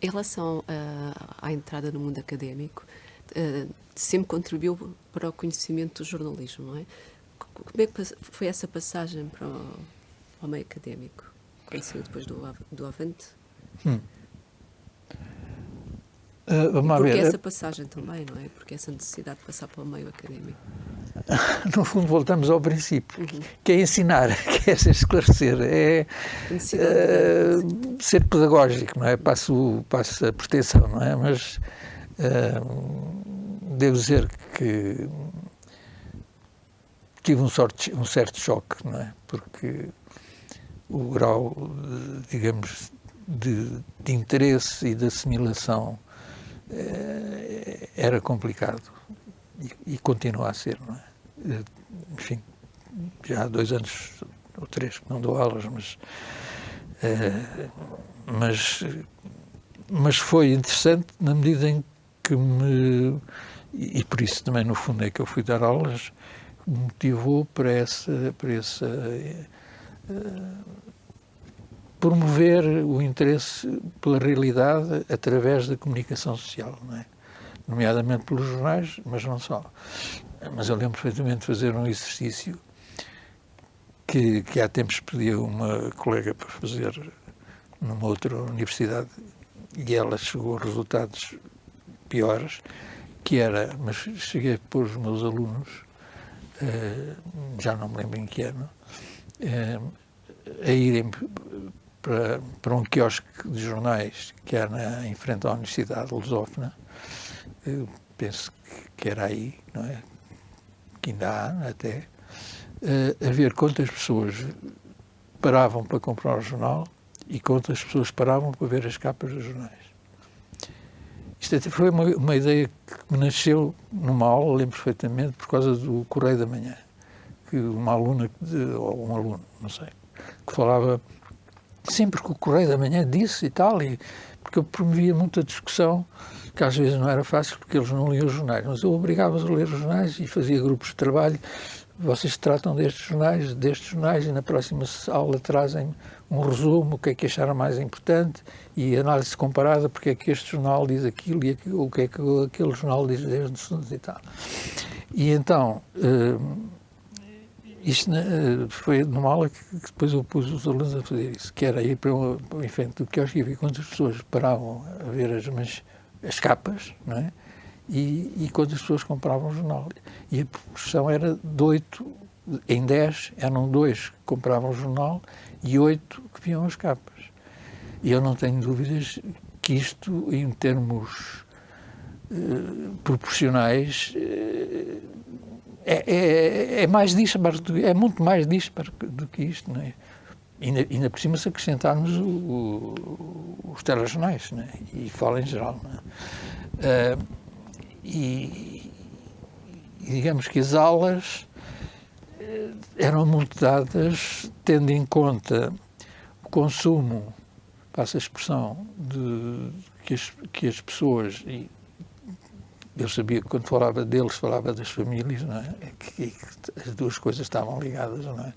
Em relação à entrada no mundo académico, sempre contribuiu para o conhecimento do jornalismo, não é? Como é que foi essa passagem para o meio académico? Quando saiu depois do Avante? Vamos Porque ver. essa passagem também, não é? Porque essa necessidade de passar para o meio académico. No fundo, voltamos ao princípio, que é ensinar, que é esclarecer, é ser pedagógico, não é? Passo a proteção, não é? Mas devo dizer que tive um certo choque, não é? Porque o grau, digamos, de interesse e de assimilação era complicado e continua a ser, não é? Enfim, já há 2 anos ou 3 que não dou aulas, mas foi interessante na medida em que e por isso também no fundo é que eu fui dar aulas, me motivou para promover o interesse pela realidade através da comunicação social, não é? Nomeadamente pelos jornais, mas não só. Mas eu lembro perfeitamente de fazer um exercício que há tempos pedi a uma colega para fazer numa outra universidade e ela chegou a resultados piores, que era, mas cheguei a pôr os meus alunos, já não me lembro em que ano, a irem para um quiosque de jornais que há em frente à Universidade Lusófona. Eu penso que era aí, não é? Que ainda há até, a ver quantas pessoas paravam para comprar o jornal e quantas pessoas paravam para ver as capas dos jornais. Isto até foi uma ideia que me nasceu numa aula, lembro perfeitamente, por causa do Correio da Manhã, que uma aluna, ou um aluno, não sei, que falava sempre que o Correio da Manhã disse e tal, porque eu promovia muita discussão, que às vezes não era fácil porque eles não liam os jornais, mas eu obrigava-os a ler os jornais e fazia grupos de trabalho. Vocês tratam destes jornais e na próxima aula trazem um resumo, o que é que acharam mais importante e análise comparada, porque é que este jornal diz aquilo e o que é que aquele jornal diz desde assuntos e tal. E então, isto foi numa aula que depois eu pus os alunos a fazer isso, que era ir para em frente do quiosque e ver quantas pessoas paravam a ver as capas, não é? E quantas pessoas compravam o jornal. E a proporção era de 8 em 10, eram 2 que compravam o jornal e 8 que viam as capas. E eu não tenho dúvidas que isto, em termos proporcionais, é mais disparo, é muito mais disparo do que isto, não é? Ainda por cima se acrescentarmos os telejornais, não é? E fala em geral, não é? E digamos que as aulas eram muito dadas tendo em conta o consumo, passa a expressão, que as pessoas, e eu sabia que quando falava deles, falava das famílias, não é? Que as duas coisas estavam ligadas, não é?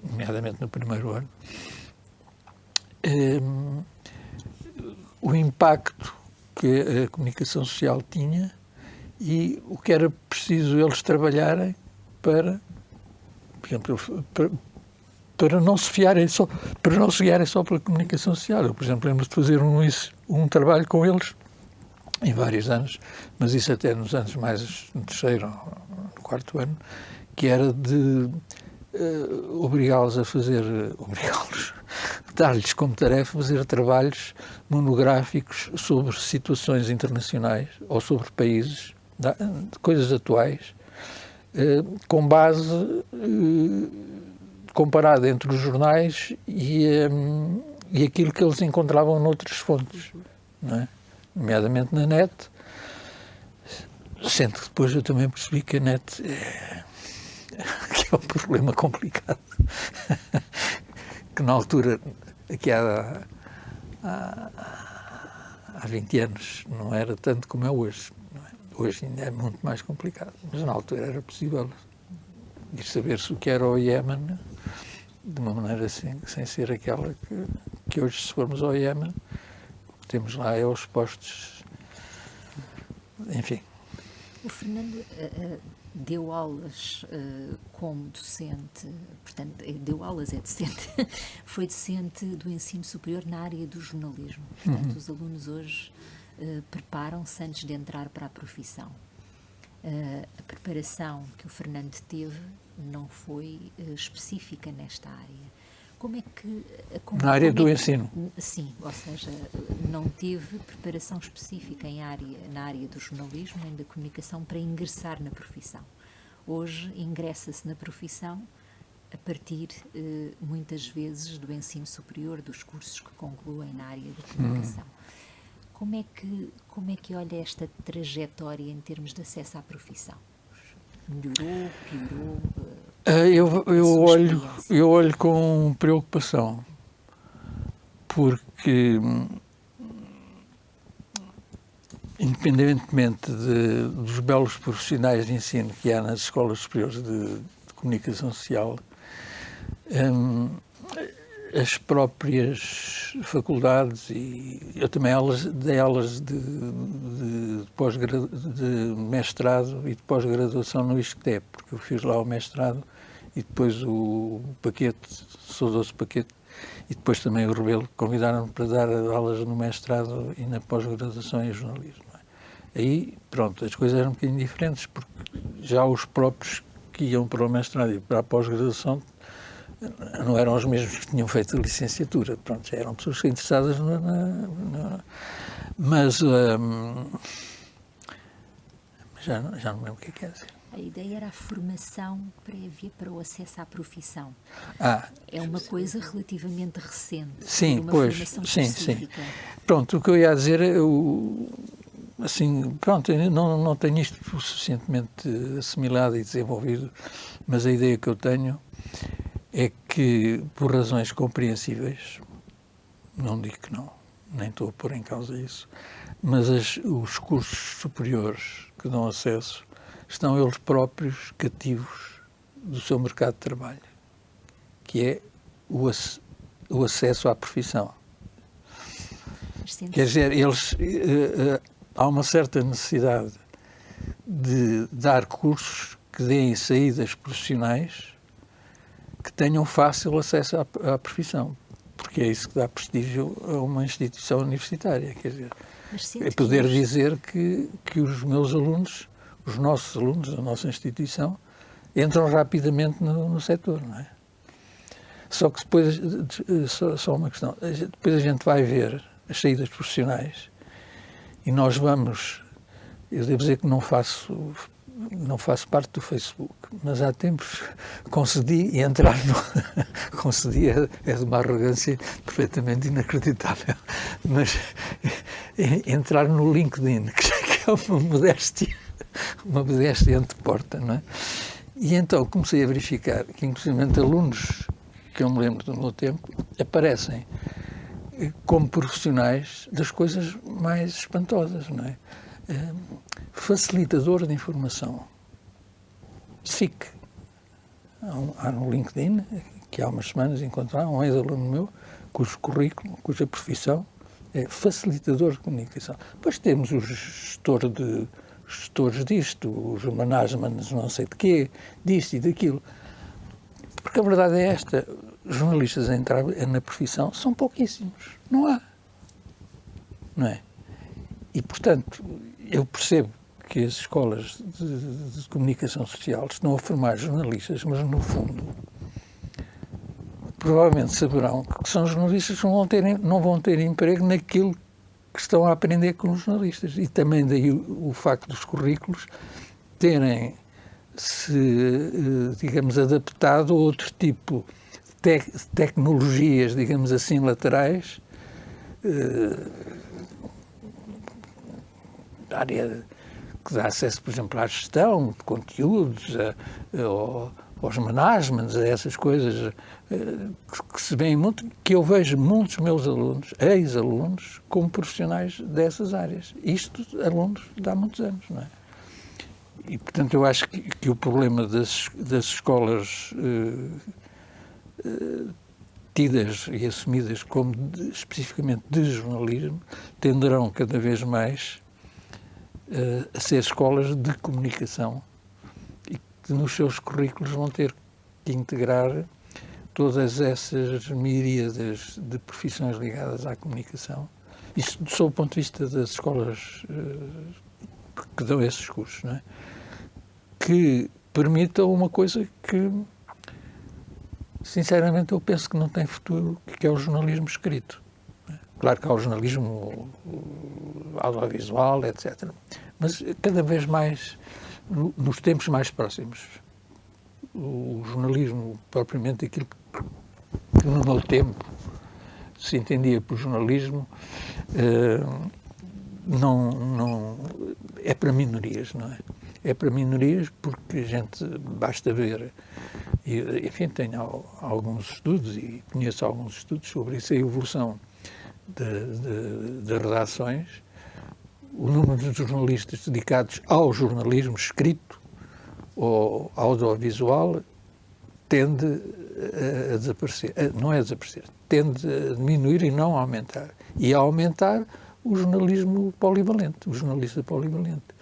Nomeadamente no primeiro ano. O impacto que a comunicação social tinha e o que era preciso eles trabalharem para, por exemplo, para não se fiarem só, para não se guiarem só pela comunicação social. Eu, por exemplo, lembro de fazer um trabalho com eles em vários anos, mas isso até nos anos mais no terceiro, no quarto ano, que era de obrigá-los a fazer, dar-lhes como tarefa fazer trabalhos monográficos sobre situações internacionais ou sobre países, coisas atuais, com base comparada entre os jornais e aquilo que eles encontravam noutras fontes, não é? Nomeadamente na net, sendo que depois eu também percebi que a net que é um problema complicado, que na altura, aqui há 20 anos, não era tanto como é hoje. Não é? Hoje ainda é muito mais complicado, mas na altura era possível ir saber-se o que era o Iémen de uma maneira assim, sem ser aquela que hoje, se formos ao Iémen, o que temos lá é os postos, enfim. O Fernando deu aulas como docente, portanto, deu aulas, é docente, foi docente do ensino superior na área do jornalismo. Portanto, os alunos hoje preparam-se antes de entrar para a profissão. A preparação que o Fernando teve não foi específica nesta área. Como é que... Na área do ensino? Sim, ou seja, não teve preparação específica na área do jornalismo nem da comunicação para ingressar na profissão. Hoje ingressa-se na profissão a partir, muitas vezes, do ensino superior, dos cursos que concluem na área da comunicação. Como é que olha esta trajetória em termos de acesso à profissão? Melhorou, piorou? Eu olho com preocupação, porque, independentemente dos belos profissionais de ensino que há nas escolas superiores de comunicação social, as próprias faculdades, e eu também dei aulas de mestrado e de pós-graduação no ISCTE, porque eu fiz lá o mestrado e depois o Paquete, saudoso Paquete, e depois também o Rebelo, convidaram-me para dar aulas no mestrado e na pós-graduação em jornalismo. Aí, pronto, as coisas eram um bocadinho diferentes, porque já os próprios que iam para o mestrado e para a pós-graduação não eram os mesmos que tinham feito a licenciatura. Pronto, já eram pessoas interessadas mas já não lembro o que é dizer. A ideia era a formação prévia para o acesso à profissão. É uma coisa relativamente recente. Sim, uma pois, formação sim. específica. Pronto, o que eu ia dizer é, assim, pronto, eu não tenho isto suficientemente assimilado e desenvolvido, mas a ideia que eu tenho é que, por razões compreensíveis, não digo que não, nem estou a pôr em causa isso, mas os cursos superiores que dão acesso estão eles próprios cativos do seu mercado de trabalho, que é o acesso à profissão. Quer dizer, há uma certa necessidade de dar cursos que deem saídas profissionais que tenham fácil acesso à profissão, porque é isso que dá prestígio a uma instituição universitária. Quer dizer, é poder dizer que os meus alunos, os nossos alunos da nossa instituição, entram rapidamente no setor, não é? Só que depois, só uma questão, depois a gente vai ver as saídas profissionais e nós vamos, eu devo dizer que não faço parte do Facebook, mas há tempos concedi entrar no... concedi é de uma arrogância perfeitamente inacreditável, mas entrar no LinkedIn, que é uma modéstia anteporta, não é? E então comecei a verificar que, inclusive, alunos que eu me lembro do meu tempo aparecem como profissionais das coisas mais espantosas, não é? Facilitador de informação. SIC. Há no LinkedIn, que há umas semanas encontrei um ex-aluno meu, cujo currículo, cuja profissão é facilitador de comunicação. Depois temos os gestores disto, os managements não sei de quê, disto e daquilo. Porque a verdade é esta, os jornalistas a entrar na profissão são pouquíssimos. Não há. Não é? E, portanto, eu percebo que as escolas de comunicação social estão a formar jornalistas, mas, no fundo, provavelmente saberão que são jornalistas que não vão ter emprego naquilo que estão a aprender com os jornalistas. E também daí o facto dos currículos terem-se, digamos, adaptado a outro tipo de tecnologias, digamos assim, laterais, da área que dá acesso, por exemplo, à gestão de conteúdos, aos managements, a essas coisas que se veem muito, que eu vejo muitos meus alunos, ex-alunos, como profissionais dessas áreas. Isto, alunos de há muitos anos, não é? E, portanto, eu acho que o problema das escolas tidas e assumidas como especificamente de jornalismo, tenderão cada vez mais a ser escolas de comunicação e que nos seus currículos vão ter que integrar todas essas miríades de profissões ligadas à comunicação. Isto sob o ponto de vista das escolas que dão esses cursos, não é? Que permitam uma coisa que, sinceramente, eu penso que não tem futuro, que é o jornalismo escrito. Claro que há o jornalismo audiovisual, etc. Mas cada vez mais, nos tempos mais próximos, o jornalismo, propriamente aquilo que no meu tempo se entendia por jornalismo, não é para minorias, não é? É para minorias porque a gente basta ver, e, enfim, tenho alguns estudos e conheço alguns estudos sobre isso, a evolução de redações, o número de jornalistas dedicados ao jornalismo escrito ou audiovisual tende a desaparecer, não é a desaparecer, tende a diminuir e não a aumentar. E a aumentar o jornalismo polivalente, o jornalista polivalente,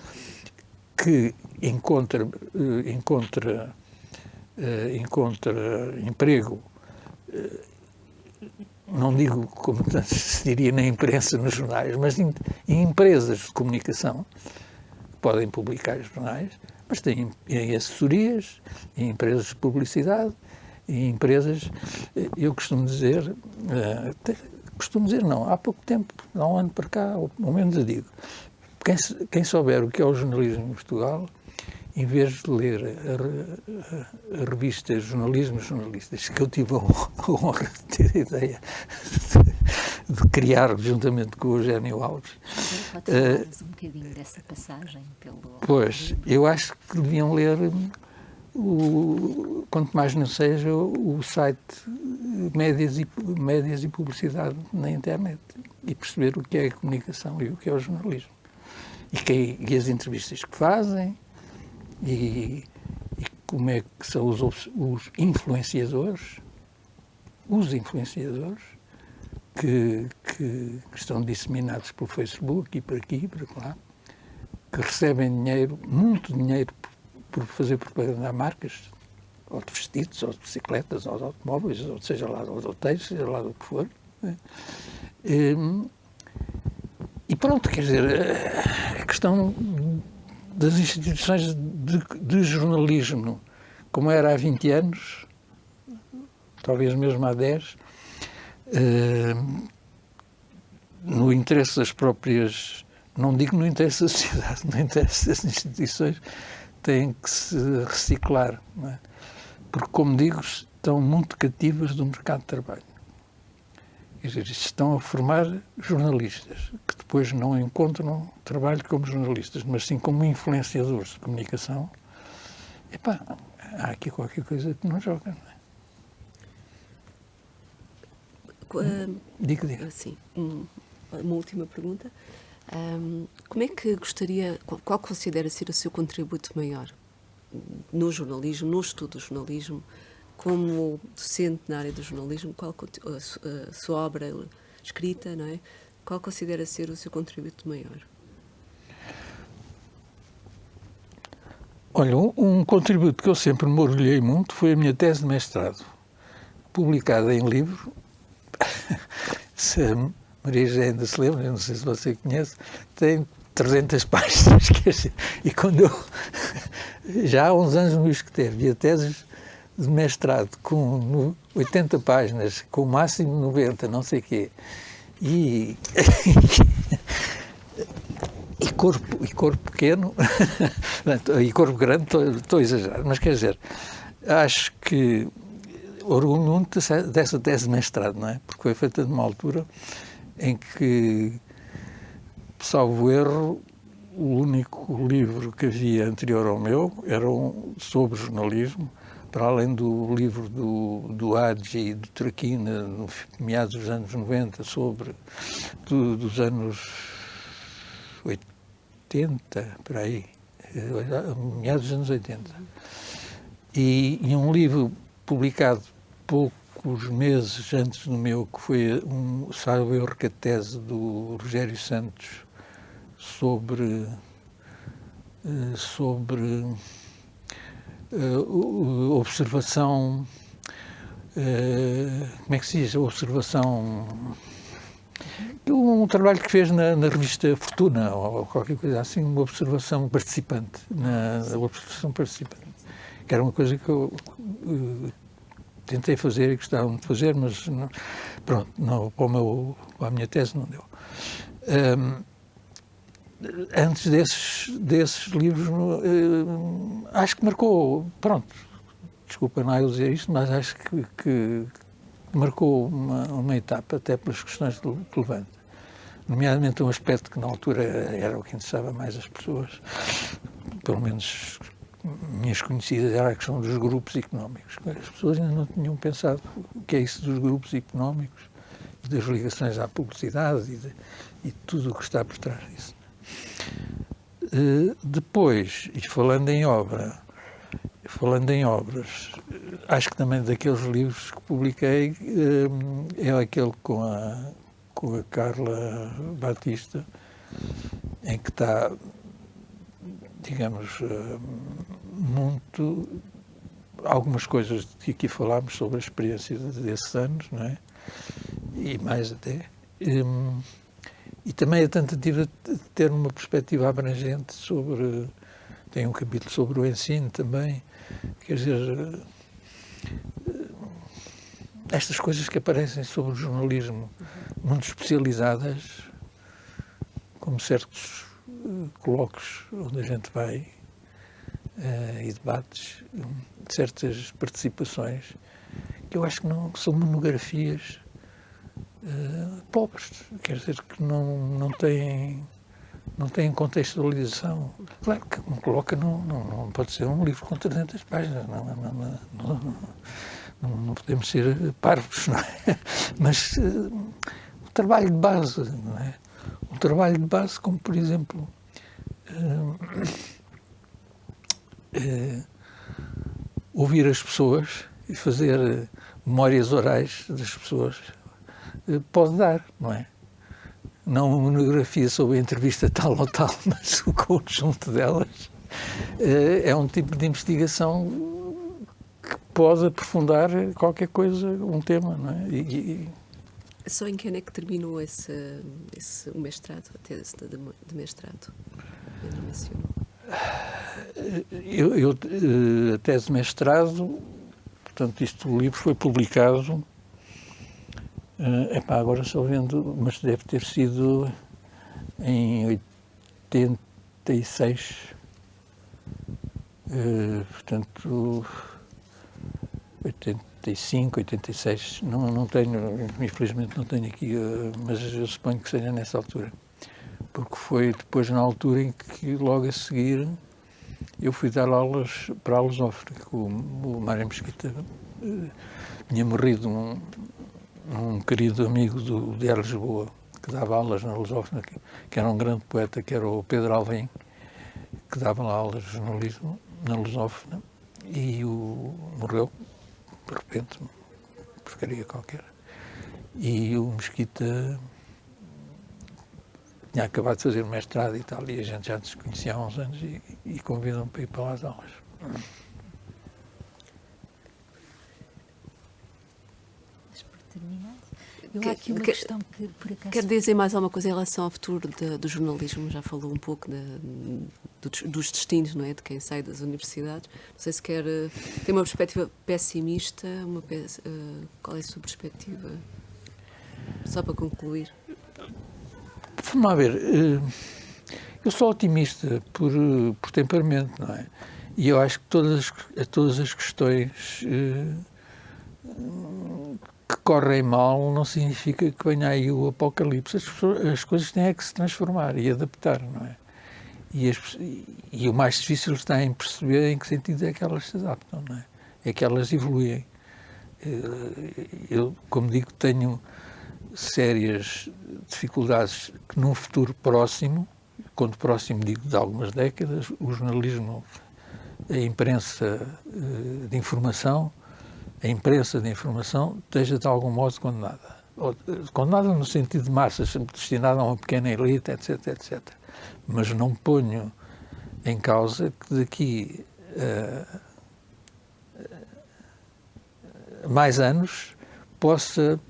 que encontra emprego, não digo como se diria na imprensa, nos jornais, mas em empresas de comunicação, que podem publicar jornais, mas têm em assessorias, em empresas de publicidade, em empresas, eu costumo dizer não, há pouco tempo, há um ano para cá, ou menos eu digo, quem souber o que é o jornalismo em Portugal, em vez de ler a revista Jornalistas, que eu tive a honra de ter a ideia de criar juntamente com o Eugénio Alves. Pode falar-nos um bocadinho dessa passagem? Pois, eu acho que deviam ler, quanto mais não seja, o site Médias e Publicidade na internet e perceber o que é a comunicação e o que é o jornalismo. E as entrevistas que fazem, e como é que são os influenciadores, que estão disseminados pelo Facebook e por aqui e por lá, que recebem dinheiro, muito dinheiro, por fazer propaganda a marcas, ou de vestidos, ou de bicicletas, ou de automóveis, ou seja lá, ou de hotéis, seja lá do que for. Né? E pronto, quer dizer, a questão das instituições de jornalismo, como era há 20 anos, talvez mesmo há 10, no interesse das próprias, não digo no interesse da sociedade, no interesse das instituições, têm que se reciclar, não é? Porque, como digo, estão muito cativas do mercado de trabalho. Quer dizer, estão a formar jornalistas que depois não encontram trabalho como jornalistas, mas sim como influenciadores de comunicação. Epá, há aqui qualquer coisa que não joga, não é? Diga. Sim, uma última pergunta. Como é que gostaria, qual considera ser o seu contributo maior no jornalismo, no estudo do jornalismo, como docente na área do jornalismo, qual a sua obra escrita, não é? Qual considera ser o seu contributo maior? Olha, um contributo que eu sempre me orgulhei muito foi a minha tese de mestrado, publicada em livro. Se a Maria já ainda se lembra, não sei se você conhece, tem 300 páginas. E quando eu, já há uns anos no escrever, havia teses de mestrado com 80 páginas, com o máximo 90, não sei o quê, e corpo pequeno, e corpo grande, estou a exagerar, mas quer dizer, acho que orgulho muito dessa tese de mestrado, não é? Porque foi feita numa altura em que, salvo erro, o único livro que havia anterior ao meu era sobre jornalismo, para além do livro do Adji e do Traquina, no meados dos anos 90, dos anos 80, por aí, meados dos anos 80. E um livro publicado pouco poucos meses antes do meu, que foi salvo erro, a tese do Rogério Santos sobre observação, como é que se diz? Observação, um trabalho que fez na revista Fortuna, ou qualquer coisa assim, uma observação participante, que era uma coisa que eu tentei fazer e gostava de fazer, mas não, pronto, não, para a minha tese não deu. Antes desses livros, acho que marcou, pronto, desculpa não eu dizer isto, mas acho que marcou uma etapa, até pelas questões que levanta. Nomeadamente um aspecto que na altura era o que interessava mais as pessoas, pelo menos minhas conhecidas, era a questão dos grupos económicos. As pessoas ainda não tinham pensado o que é isso dos grupos económicos, das ligações à publicidade e tudo o que está por trás disso. Depois, e falando em obras, acho que também daqueles livros que publiquei é aquele com a Carla Batista, em que está, digamos, algumas coisas que aqui falámos sobre a experiência desses anos, não é? E mais até. E também a tentativa de ter uma perspectiva abrangente sobre... Tem um capítulo sobre o ensino também. Quer dizer, estas coisas que aparecem sobre o jornalismo muito especializadas, como certos colóquios onde a gente vai e debates, certas participações, que eu acho que não são monografias pobres, quer dizer, que não têm contextualização. Claro que um coloca não pode ser um livro com 300 páginas, não podemos ser parvos, não é? Mas o trabalho de base, não é? Um trabalho de base como, por exemplo, ouvir as pessoas e fazer memórias orais das pessoas, pode dar, não é? Não uma monografia sobre a entrevista tal ou tal, mas o conjunto delas é um tipo de investigação que pode aprofundar qualquer coisa, um tema, não é? Só em que ano é que terminou o mestrado, a tese de mestrado? Eu não menciono. A tese de mestrado, portanto, o livro foi publicado, agora só vendo, mas deve ter sido em 86, portanto, 85, 86, não tenho, infelizmente não tenho aqui, mas eu suponho que seja nessa altura, porque foi depois na altura em que logo a seguir eu fui dar aulas para a Lusófona, que o Mário Mesquita tinha morrido um querido amigo de Lisboa, que dava aulas na Lusófona, que era um grande poeta, que era o Pedro Alvim, que dava lá aulas de jornalismo na Lusófona, e morreu, de repente, porcaria qualquer. E o Mesquita tinha acabado de fazer o mestrado e tal, e a gente já se conhecia há uns anos e convidam-me para ir para lá as aulas. Eu há aqui uma questão que, por acaso... Quer dizer mais alguma coisa em relação ao futuro do jornalismo? Já falou um pouco dos destinos, não é? De quem sai das universidades. Não sei se quer... Tem uma perspectiva pessimista? Qual é a sua perspectiva? Só para concluir. Vamos lá ver. Eu sou otimista por temperamento, não é? E eu acho que todas as questões que correm mal não significa que venha aí o apocalipse. As coisas têm que se transformar e adaptar, não é? E o mais difícil está em perceber em que sentido é que elas se adaptam, não é? É que elas evoluem. Eu, como digo, tenho sérias dificuldades que num futuro próximo, quando próximo digo de algumas décadas, o jornalismo, a imprensa de informação, a imprensa de informação esteja de algum modo condenada. Condenada no sentido de massas, destinada a uma pequena elite, etc, etc. Mas não ponho em causa que daqui a mais anos possa,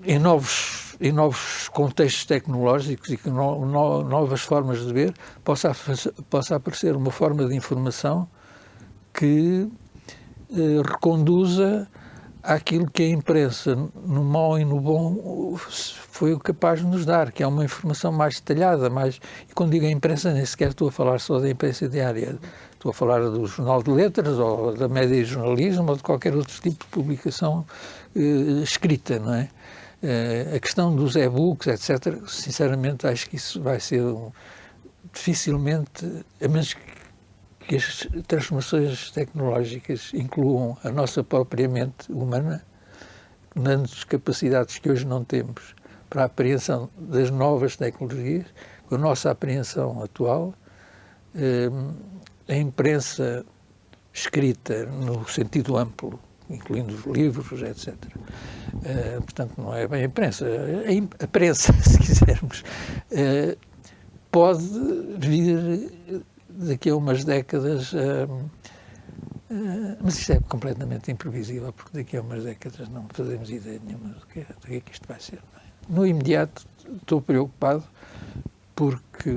em novos contextos tecnológicos e com novas formas de ver, possa aparecer uma forma de informação que reconduza àquilo que a imprensa, no mau e no bom, foi capaz de nos dar, que é uma informação mais detalhada, mais... E quando digo a imprensa, nem sequer estou a falar só da imprensa diária, estou a falar do Jornal de Letras, ou da média de jornalismo, ou de qualquer outro tipo de publicação escrita, não é? A questão dos e-books, etc., sinceramente acho que isso vai ser dificilmente, a menos que as transformações tecnológicas incluam a nossa própria mente humana, dando-nos capacidades que hoje não temos para a apreensão das novas tecnologias, com a nossa apreensão atual, a imprensa escrita no sentido amplo, incluindo os livros, etc. Portanto, não é bem a imprensa. A prensa, se quisermos, pode vir daqui a umas décadas, mas isto é completamente imprevisível, porque daqui a umas décadas não fazemos ideia nenhuma do que é que isto vai ser. No imediato estou preocupado porque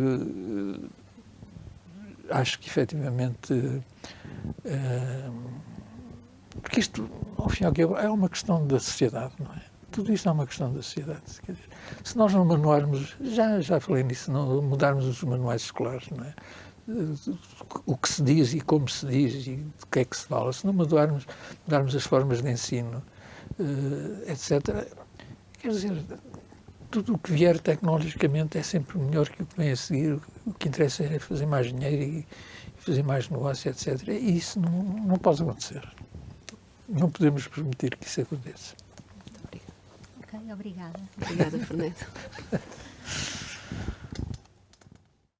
acho que efetivamente, porque isto, ao fim e ao cabo, é uma questão da sociedade, não é? Tudo isto é uma questão da sociedade. Quer dizer, se nós não manuarmos, já falei nisso, não mudarmos os manuais escolares, não é? O que se diz e como se diz e do que é que se fala, se não mudarmos as formas de ensino, etc. Quer dizer, tudo o que vier tecnologicamente é sempre melhor que o que vem a seguir. O que interessa é fazer mais dinheiro e fazer mais negócio, etc. E isso não pode acontecer. Não podemos permitir que isso aconteça. Ok, obrigada. Obrigada, Fernando.